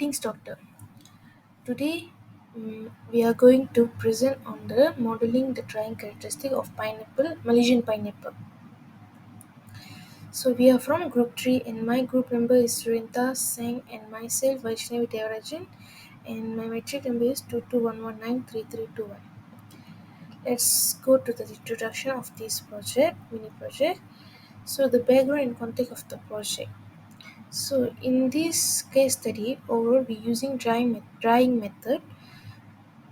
Greetings, doctor. Today we are going to present on the modeling the drying characteristic of pineapple, Malaysian pineapple. So we are from group 3 and my group number is Surinta Sang and myself Vaishnavi Devarajan and my metric number is 2211933321. Let's go to the introduction of this mini project. So the background and context of the project. So in this case study, overall we using drying method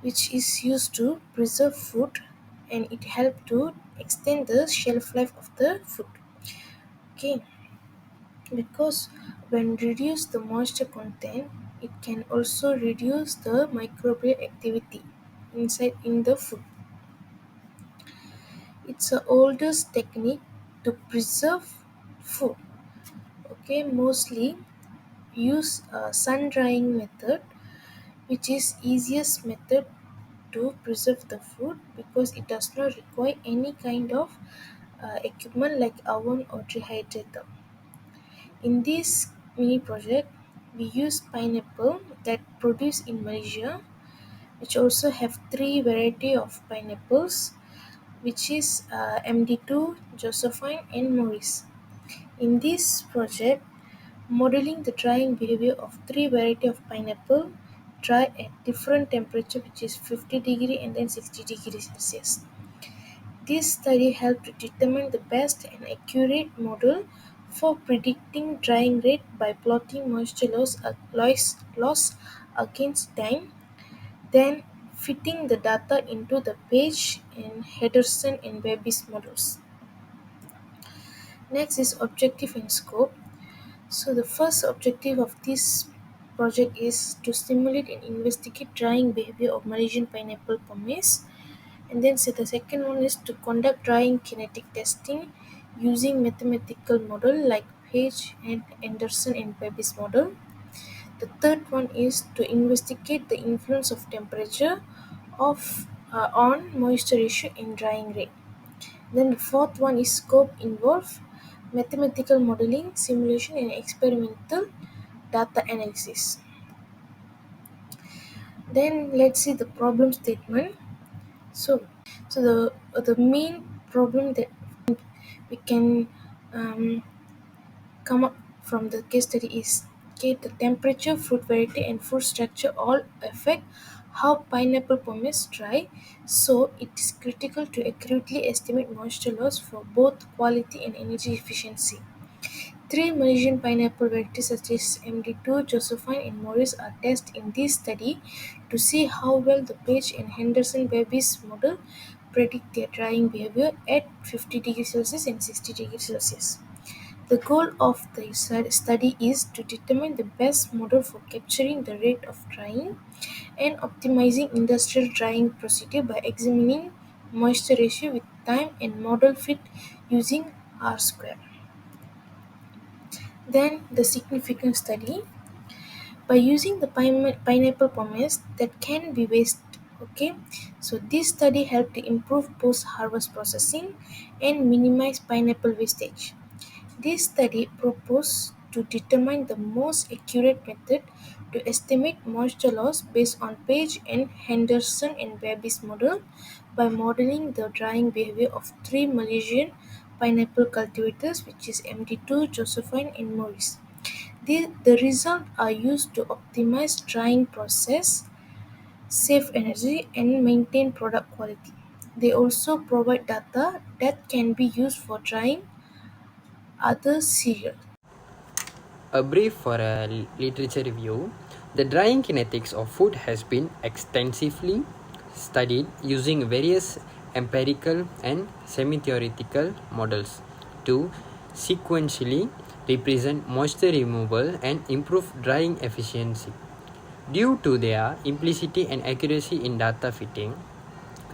which is used to preserve food and it helps to extend the shelf life of the food. Okay, because when reduce the moisture content, it can also reduce the microbial activity inside in the food. It's the oldest technique to preserve food. Okay, mostly use a sun drying method, which is easiest method to preserve the food because it does not require any kind of equipment like oven or dehydrator. In this mini project, we use pineapple that produced in Malaysia, which also have three variety of pineapples, which is MD2, Josephine, and Maurice. In this project, modeling the drying behavior of three variety of pineapple dry at different temperature, which is 50 degree and then 60 degrees Celsius. This study helped to determine the best and accurate model for predicting drying rate by plotting moisture loss against time, then fitting the data into the Page and Henderson and Babies models. Next is objective and scope. So the first objective of this project is to stimulate and investigate drying behavior of Malaysian pineapple pomace. And then the second one is to conduct drying kinetic testing using mathematical model like Page and Anderson and Babies model. The third one is to investigate the influence of temperature on moisture ratio in drying rate. Then the fourth one is scope involve mathematical modeling, simulation and experimental data analysis. Then let's see the problem statement. So, so the main problem that we can um, come up from the case study is okay, the temperature, fruit variety, and fruit structure all affect how pineapple pomace dry. So it is critical to accurately estimate moisture loss for both quality and energy efficiency. Three Malaysian pineapple varieties such as MD2, Josephine, and Morris are tested in this study to see how well the Page and Henderson Babies model predict their drying behavior at 50 degrees Celsius and 60 degrees Celsius. The goal of the study is to determine the best model for capturing the rate of drying and optimizing industrial drying procedure by examining moisture ratio with time and model fit using R square. Then the significant study by using the pineapple pomace that can be waste. Okay, so this study helped to improve post-harvest processing and minimize pineapple wastage. This study proposed to determine the most accurate method to estimate moisture loss based on Page and Henderson and Babies model by modeling the drying behavior of three Malaysian pineapple cultivators, which is MD2, Josephine, and Maurice. The results are used to optimize drying process, save energy, and maintain product quality. They also provide data that can be used for drying other cereals. A brief for a literature review. The drying kinetics of food has been extensively studied using various empirical and semi theoretical models to sequentially represent moisture removal and improve drying efficiency. Due to their simplicity and accuracy in data fitting,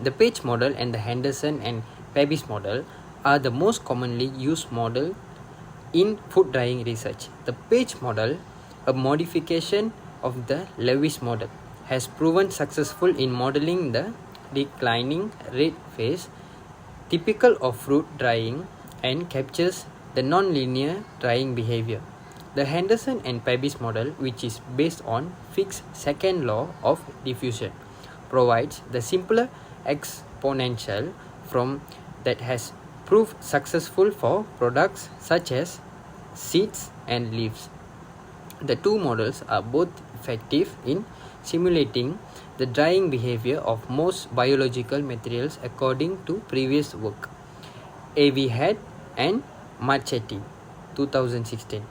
the Page model and the Henderson and Babies model are the most commonly used model in food drying research. The Page model, a modification of the Lewis model, has proven successful in modeling the declining rate phase typical of fruit drying and captures the non-linear drying behavior. The Henderson and Pebys model, which is based on Fick's second law of diffusion, provides the simpler exponential form that has proved successful for products such as seeds and leaves. The two models are both effective in simulating the drying behavior of most biological materials according to previous work. A.V. Head and Marchetti, 2016.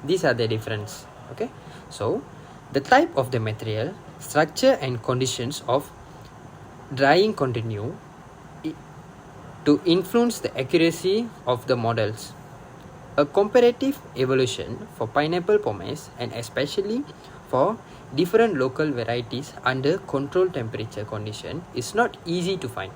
These are the difference. Okay, so the type of the material, structure and conditions of drying continue to influence the accuracy of the models. A comparative evolution for pineapple pomace and especially for different local varieties under controlled temperature condition is not easy to find.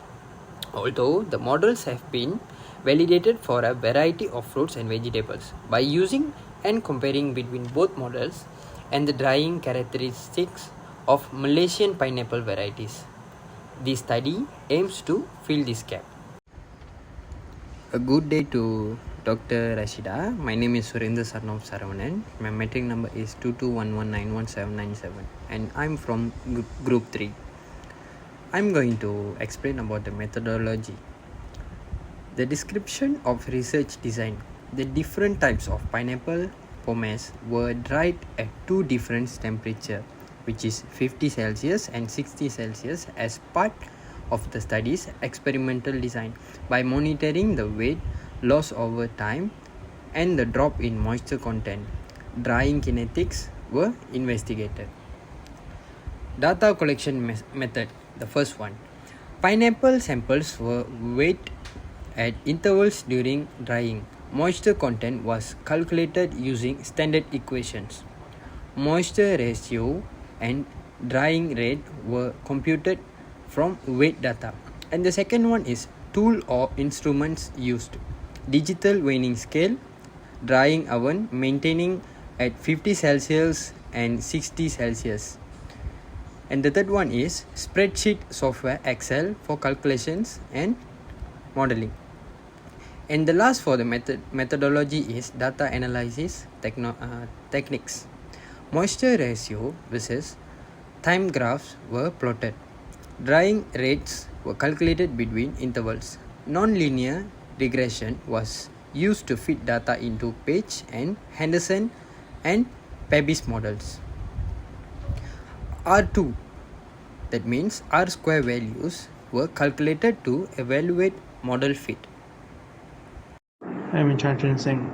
Although the models have been validated for a variety of fruits and vegetables by using and comparing between both models and the drying characteristics of Malaysian pineapple varieties. This study aims to fill this gap. A good day to Dr. Rashida. My name is Surendra Sarnov Saravanan. My metric number is 2211911797 and I'm from group 3. I'm going to explain about the methodology. The description of research design. The different types of pineapple pomace were dried at two different temperatures, which is 50 Celsius and 60 Celsius, as part of the study's experimental design by monitoring the weight loss over time and the drop in moisture content. Drying kinetics were investigated. Data collection method. The first one. Pineapple samples were weighed at intervals during drying. Moisture content was calculated using standard equations. Moisture ratio and drying rate were computed from weight data. And the second one is tool or instruments used. Digital weighing scale, drying oven maintaining at 50 Celsius and 60 Celsius. And the third one is spreadsheet software Excel for calculations and modeling. And the last for the methodology is data analysis techniques. Moisture ratio versus time graphs were plotted. Drying rates were calculated between intervals. Non-linear regression was used to fit data into Page and Henderson and Pebys models. R2, that means R square values, were calculated to evaluate model fit. I'm Chan Chun Seng,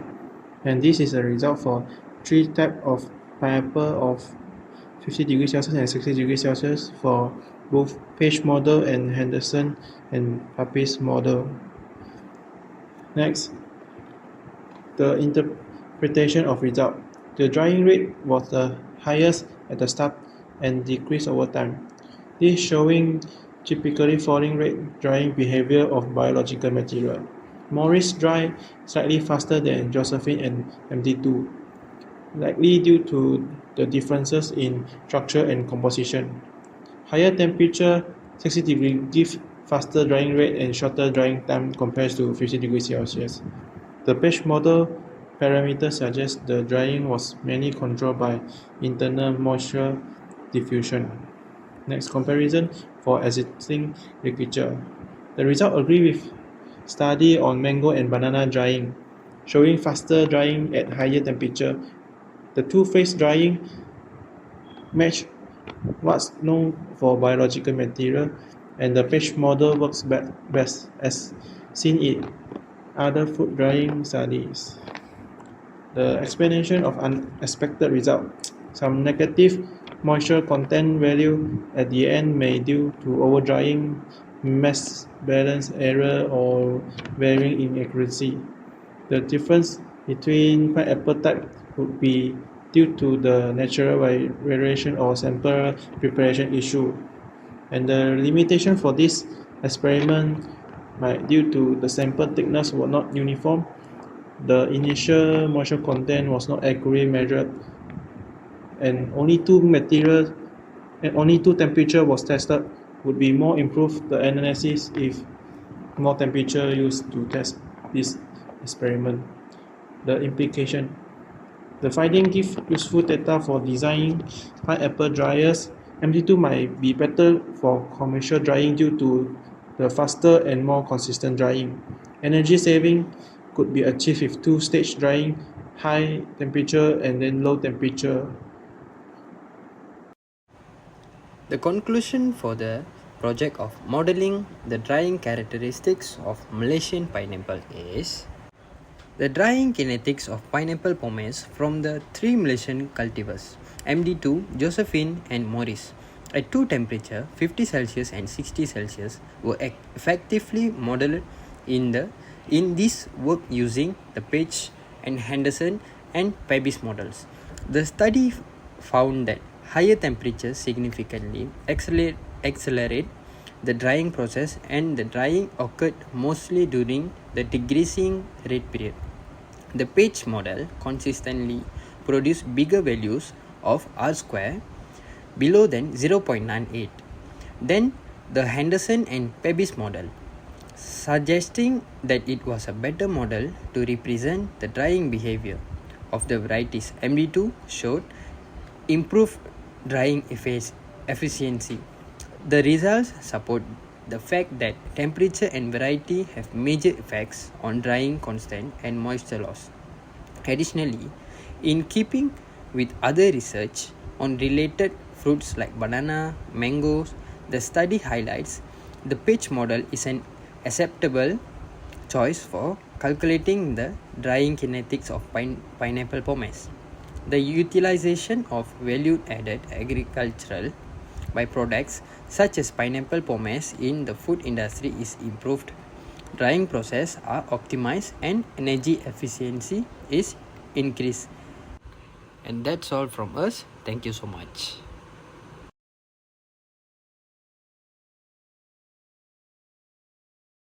and this is a result for three types of pineapple of 50 degrees Celsius and 60 degrees Celsius for both Page model and Henderson and Pebys model. Next, the interpretation of result. The drying rate was the highest at the start and decreased over time. This showing typically falling rate drying behavior of biological material. Morris dry slightly faster than Josephine and MD2, likely due to the differences in structure and composition. Higher temperature 60 degrees give faster drying rate and shorter drying time compared to 50 degrees Celsius. The Page model parameters suggest the drying was mainly controlled by internal moisture diffusion. Next, comparison for existing literature. The result agree with study on mango and banana drying, showing faster drying at higher temperature. The two-phase drying match what's known for biological material, and the Page model works best as seen in other food drying studies. The explanation of unexpected result. Some negative moisture content value at the end may due to over drying, mass balance error, or varying inaccuracy. The difference between pineapple type would be due to the natural variation or sample preparation issue. And the limitation for this experiment might due to the sample thickness was not uniform, the initial moisture content was not accurately measured, and only two materials and only two temperature was tested. Would be more improved the analysis if more temperature used to test this experiment. The implication. The finding give useful data for designing pineapple dryers. MD2 might be better for commercial drying due to the faster and more consistent drying. Energy saving could be achieved with two-stage drying, high temperature and then low temperature. The conclusion for the project of modeling the drying characteristics of Malaysian pineapple is the drying kinetics of pineapple pomace from the three Malaysian cultivars MD2, Josephine and Morris at two temperature 50 Celsius and 60 Celsius were effectively modeled in this work using the Page and Henderson and Pebis models. The study found that higher temperatures significantly accelerate the drying process, and the drying occurred mostly during the decreasing rate period. The Page model consistently produced bigger values of R square below than 0.98 than the Henderson and Pebis model, suggesting that it was a better model to represent the drying behavior of the varieties. MD2 showed improved drying efficiency. The results support the fact that temperature and variety have major effects on drying constant and moisture loss. Additionally, in keeping with other research on related fruits like banana, mangoes, the study highlights the Page model is an acceptable choice for calculating the drying kinetics of pineapple pomace. The utilization of value-added agricultural byproducts such as pineapple pomace in the food industry is improved, drying process are optimized, and energy efficiency is increased. And that's all from us. Thank you so much.